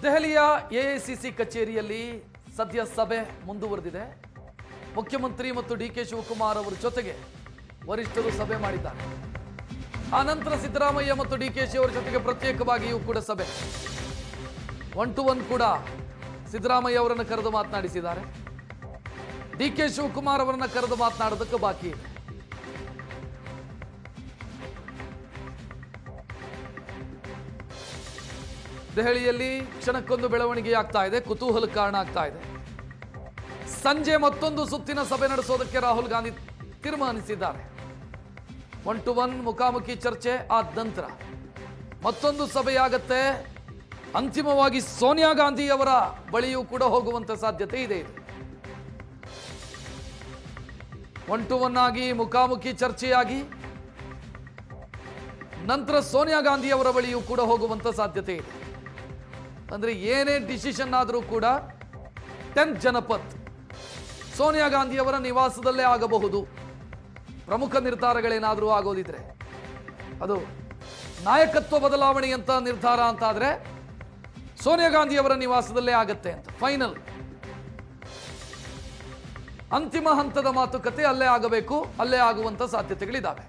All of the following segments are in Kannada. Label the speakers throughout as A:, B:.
A: ದೆಹಲಿಯ ಎಐಸಿಸಿ ಕಚೇರಿಯಲ್ಲಿ ಸದ್ಯ ಸಭೆ ಮುಂದುವರೆದಿದೆ. ಮುಖ್ಯಮಂತ್ರಿ ಮತ್ತು ಡಿಕೆ ಶಿವಕುಮಾರ್ ಅವರ ಜೊತೆಗೆ ವರಿಷ್ಠರು ಸಭೆ ಮಾಡಿದ್ದಾರೆ. ಆನಂತರ ಸಿದ್ದರಾಮಯ್ಯ ಮತ್ತು ಡಿಕೆಶಿ ಅವರ ಜೊತೆಗೆ ಪ್ರತ್ಯೇಕವಾಗಿಯೂ ಕೂಡ ಸಭೆ 1-to-1 ಕೂಡ ಸಿದ್ದರಾಮಯ್ಯ ಅವರನ್ನು ಕರೆದು ಮಾತನಾಡಿಸಿದ್ದಾರೆ. ಡಿಕೆ ಶಿವಕುಮಾರ್ ಅವರನ್ನು ಕರೆದು ಮಾತನಾಡೋದಕ್ಕೆ ಬಾಕಿ ಇದೆ. ದೆಹಲಿಯಲ್ಲಿ ಕ್ಷಣಕ್ಕೊಂದು ಬೆಳವಣಿಗೆ ಆಗ್ತಾ ಇದೆ, ಕುತೂಹಲ ಕಾರಣ ಆಗ್ತಾ ಇದೆ. ಸಂಜೆ ಮತ್ತೊಂದು ಸುತ್ತಿನ ಸಭೆ ನಡೆಸೋದಕ್ಕೆ ರಾಹುಲ್ ಗಾಂಧಿ ತೀರ್ಮಾನಿಸಿದ್ದಾರೆ. 1-to-1 ಮುಖಾಮುಖಿ ಚರ್ಚೆ ಆದ ನಂತರ ಮತ್ತೊಂದು ಸಭೆಯಾಗತ್ತೆ. ಅಂತಿಮವಾಗಿ ಸೋನಿಯಾ ಗಾಂಧಿ ಅವರ ಬಳಿಯೂ ಕೂಡ ಹೋಗುವಂತ ಸಾಧ್ಯತೆ ಇದೆ. 1-to-1 ಆಗಿ ಮುಖಾಮುಖಿ ಚರ್ಚೆಯಾಗಿ ನಂತರ ಸೋನಿಯಾ ಗಾಂಧಿ ಅವರ ಬಳಿಯೂ ಕೂಡ ಹೋಗುವಂತ ಸಾಧ್ಯತೆ ಇದೆ. ಅಂದ್ರೆ ಏನೇ ಡಿಸಿಷನ್ ಆದರೂ ಕೂಡ 10th ಜನಪಥ್ ಸೋನಿಯಾ ಗಾಂಧಿ ಅವರ ನಿವಾಸದಲ್ಲೇ ಆಗಬಹುದು. ಪ್ರಮುಖ ನಿರ್ಧಾರಗಳೇನಾದರೂ ಆಗೋದಿದ್ರೆ, ಅದು ನಾಯಕತ್ವ ಬದಲಾವಣೆಯಂತ ನಿರ್ಧಾರ ಅಂತಾದ್ರೆ ಸೋನಿಯಾ ಗಾಂಧಿ ಅವರ ನಿವಾಸದಲ್ಲೇ ಆಗತ್ತೆ ಅಂತ ಫೈನಲ್ ಅಂತಿಮ ಹಂತದ ಮಾತುಕತೆ ಅಲ್ಲೇ ಆಗಬೇಕು, ಅಲ್ಲೇ ಆಗುವಂತ ಸಾಧ್ಯತೆಗಳಿದ್ದಾವೆ.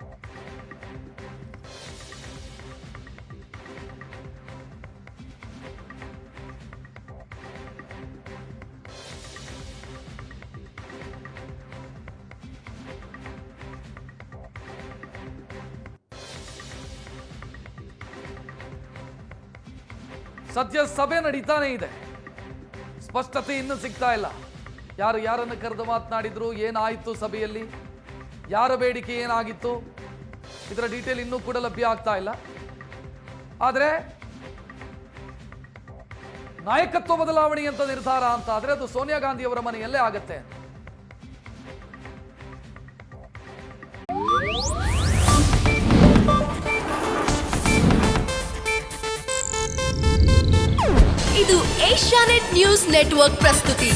A: ಸದ್ಯ ಸಭೆ ನಡೀತಾನೆ ಇದೆ, ಸ್ಪಷ್ಟತೆ ಇನ್ನೂ ಸಿಗ್ತಾ ಇಲ್ಲ. ಯಾರನ್ನು ಕರೆದು ಮಾತನಾಡಿದ್ರು, ಏನಾಯಿತು ಸಭೆಯಲ್ಲಿ, ಯಾರ ಬೇಡಿಕೆ ಏನಾಗಿತ್ತು, ಇದರ ಡೀಟೇಲ್ ಇನ್ನೂ ಕೂಡ ಲಭ್ಯ ಆಗ್ತಾ ಇಲ್ಲ. ಆದರೆ ನಾಯಕತ್ವ ಬದಲಾವಣೆ ಅಂತ ನಿರ್ಧಾರ ಅಂತ ಆದ್ರೆ ಅದು ಸೋನಿಯಾ ಗಾಂಧಿ ಅವರ ಮನೆಯಲ್ಲೇ ಆಗತ್ತೆ.
B: ಇದು ಏಷ್ಯಾನೆಟ್ ನ್ಯೂಸ್ ನೆಟ್ವರ್ಕ್ ಪ್ರಸ್ತುತಿ.